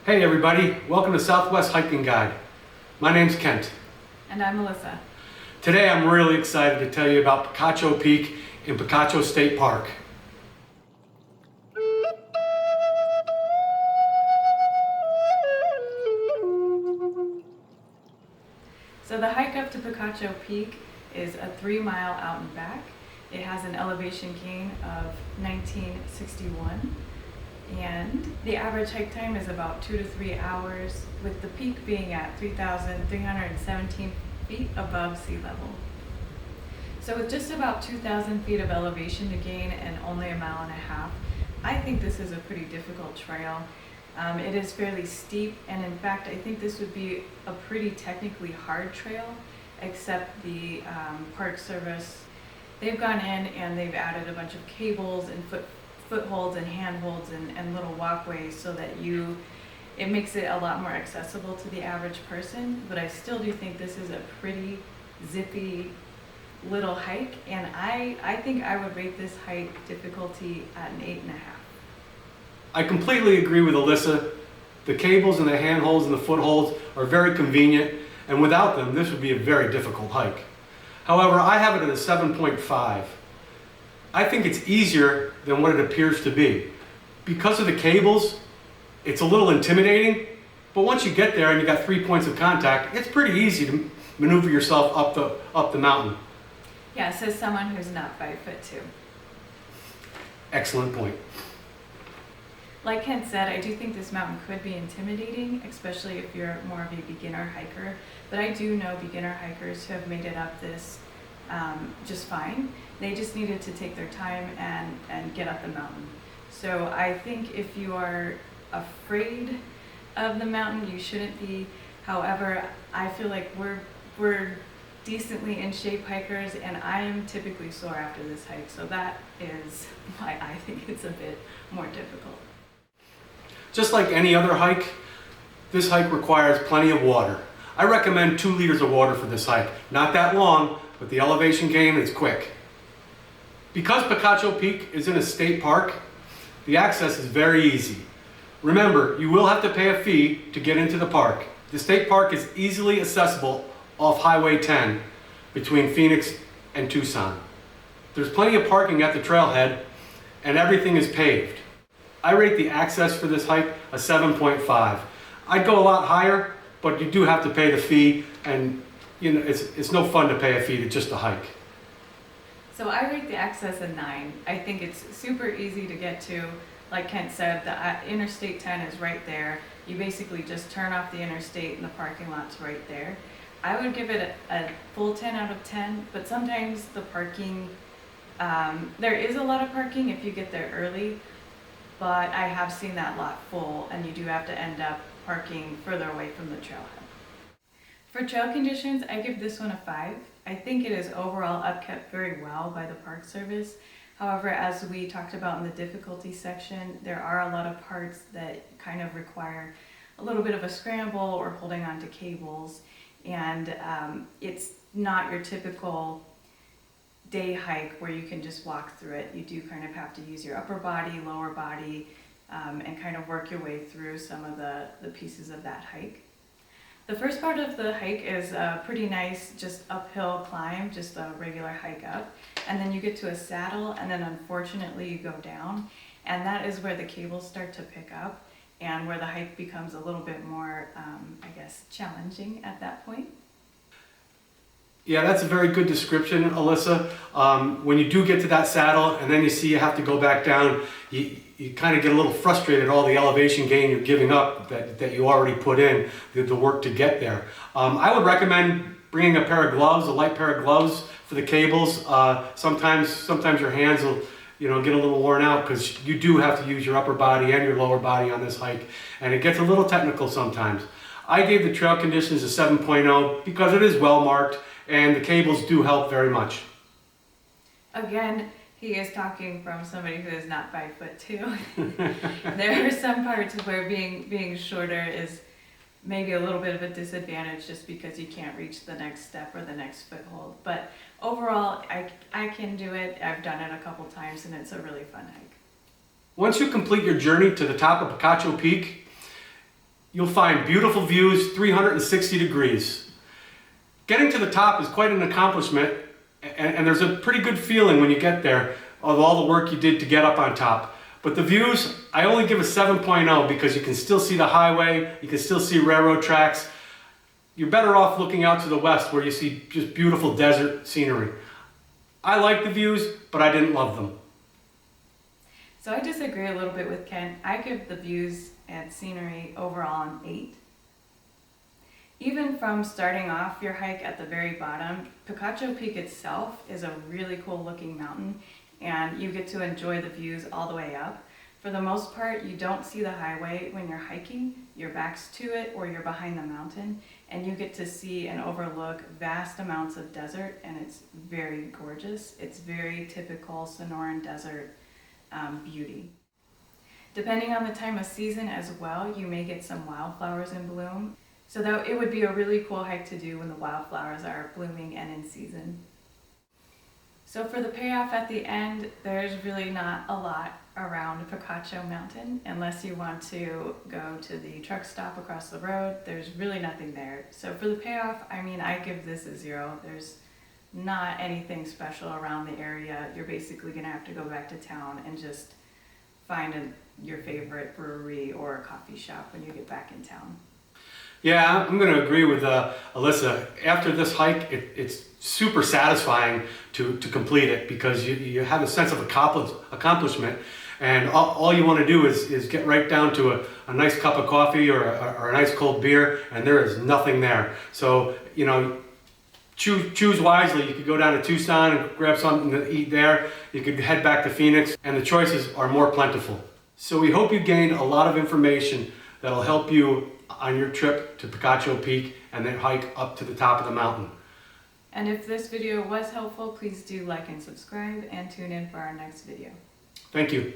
Hey everybody, welcome to Southwest Hiking Guide. My name's Kent. And I'm Melissa. Today I'm really excited to tell you about Picacho Peak in Picacho State Park. So the hike up to Picacho Peak is a 3-mile out and back. It has an elevation gain of 1961. And the average hike time is about 2 to 3 hours, with the peak being at 3,317 feet above sea level. So with just about 2,000 feet of elevation to gain and only 1.5 miles, I think this is a pretty difficult trail. It is fairly steep, and in fact, I think this would be a pretty technically hard trail, except the Park Service, they've gone in and they've added a bunch of cables and footholds and handholds and little walkways so that it makes it a lot more accessible to the average person. But I still do think this is a pretty zippy little hike, and I think I would rate this hike difficulty at an 8.5. I completely agree with Alyssa. The cables and the handholds and the footholds are very convenient, and without them this would be a very difficult hike. However, I have it at a 7.5. I think it's easier than what it appears to be. Because of the cables, it's a little intimidating, but once you get there and you got 3 points of contact, it's pretty easy to maneuver yourself up the mountain. Yeah, says someone who's not 5'2". Excellent point. Like Kent said, I do think this mountain could be intimidating, especially if you're more of a beginner hiker, but I do know beginner hikers who have made it up this just fine. They just needed to take their time and get up the mountain. So I think if you are afraid of the mountain, you shouldn't be. However, I feel like we're decently in shape hikers, and I am typically sore after this hike, so that is why I think it's a bit more difficult. Just like any other hike, this hike requires plenty of water. I recommend 2 liters of water for this hike. Not that long, but the elevation gain is quick. Because Picacho Peak is in a state park, the access is very easy. Remember, you will have to pay a fee to get into the park. The state park is easily accessible off Highway 10 between Phoenix and Tucson. There's plenty of parking at the trailhead, and everything is paved. I rate the access for this hike a 7.5. I'd go a lot higher, but you do have to pay the fee, and you know it's no fun to pay a fee to just a hike. So I rate the access a 9. I think it's super easy to get to. Like Kent said, the Interstate 10 is right there. You basically just turn off the interstate and the parking lot's right there. I would give it a full 10 out of 10, but sometimes the parking, there is a lot of parking if you get there early, but I have seen that lot full, and you do have to end up parking further away from the trailhead. For trail conditions, I give this one a 5. I think it is overall upkept very well by the Park Service. However, as we talked about in the difficulty section, there are a lot of parts that kind of require a little bit of a scramble or holding onto cables, and it's not your typical day hike where you can just walk through it. You do kind of have to use your upper body, lower body, and kind of work your way through some of the pieces of that hike. The first part of the hike is a pretty nice, just uphill climb, just a regular hike up. And then you get to a saddle, and then unfortunately you go down. And that is where the cables start to pick up, and where the hike becomes a little bit more, challenging at that point. Yeah, that's a very good description, Alyssa. When you do get to that saddle and then you see you have to go back down, you kind of get a little frustrated at all the elevation gain you're giving up that you already put in, the work to get there. I would recommend bringing a pair of gloves, a light pair of gloves for the cables. Sometimes your hands will get a little worn out because you do have to use your upper body and your lower body on this hike, and it gets a little technical sometimes. I gave the trail conditions a 7.0 because it is well marked, and the cables do help very much. Again, he is talking from somebody who is not 5'2". There are some parts where being shorter is maybe a little bit of a disadvantage just because you can't reach the next step or the next foothold. But overall, I can do it. I've done it a couple times, and it's a really fun hike. Once you complete your journey to the top of Picacho Peak, You'll find beautiful views 360 degrees. Getting to the top is quite an accomplishment, and there's a pretty good feeling when you get there of all the work you did to get up on top. But the views, I only give a 7.0 because you can still see the highway, you can still see railroad tracks. You're better off looking out to the west where you see just beautiful desert scenery. I like the views, but I didn't love them. So I disagree a little bit with Kent. I give the views and scenery overall an 8. Even from starting off your hike at the very bottom, Picacho Peak itself is a really cool looking mountain, and you get to enjoy the views all the way up. For the most part, you don't see the highway when you're hiking. Your back's to it or you're behind the mountain, and you get to see and overlook vast amounts of desert, and it's very gorgeous. It's very typical Sonoran desert beauty. Depending on the time of season as well, you may get some wildflowers in bloom. So that it would be a really cool hike to do when the wildflowers are blooming and in season. So for the payoff at the end, there's really not a lot around Picacho Mountain unless you want to go to the truck stop across the road. There's really nothing there. So for the payoff, I mean, I give this a 0. There's not anything special around the area. You're basically gonna have to go back to town and just find your favorite brewery or a coffee shop when you get back in town. Yeah, I'm going to agree with Alyssa. After this hike, it's super satisfying to complete it because you have a sense of accomplishment, and all you want to do is get right down to a nice cup of coffee or a nice cold beer, and there is nothing there. So, you know, choose wisely. You could go down to Tucson and grab something to eat there. You could head back to Phoenix, and the choices are more plentiful. So we hope you gained a lot of information that'll help you on your trip to Picacho Peak and then hike up to the top of the mountain. And if this video was helpful, please do like and subscribe and tune in for our next video. Thank you.